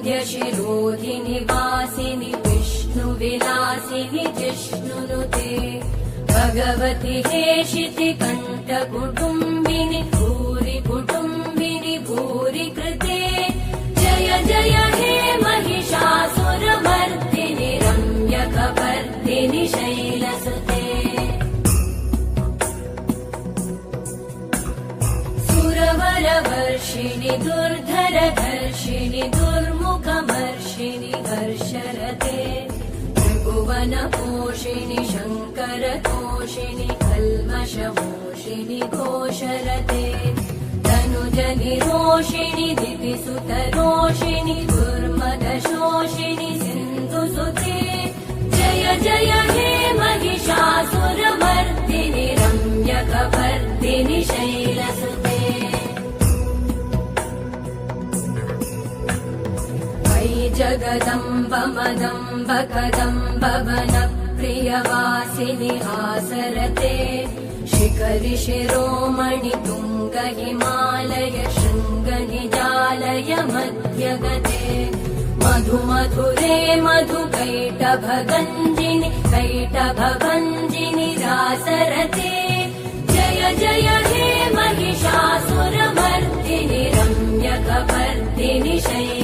वरविन्ध्यशिरोधिनि वासिनि विष्णुविलासिनि जिष्णुनुते भगवति हेशिति कण्ठकुटुम्बिनि भूरि कुटुम्बिनि भूरि कृते जय जय हे महिषासुरमर्दिनि रम्यकपर्दिनि शैलसुते सुरवरवर्षिणि दुर्धरधर्षिणि दुर्मुखमर्षिणि हर्षरते त्रिभुवनपोषिणि शङ्करतोषिणि कल्मषमोषिणि घोषरते तनुजनिरोषिणि दिविसुतरोषिणि दुर्मदशोषिणि सिन्धुसुते जय जय हे महिषासुरमर्दिनि रम्यकपर्दिनि शैलसुते जगदम्ब मदम्ब कदम्ब वनप्रियवासिनि हासरते शिखरि शिरोमणि तुङ्ग हिमालय शृङ्गनिजालय मध्यगते मधुमधुरे मधुकैटभगञ्जिनि कैटभभञ्जिनि रासरते जय जय हे महिषासुरमर्दिनि रम्यकपर्दिनि शैलसुते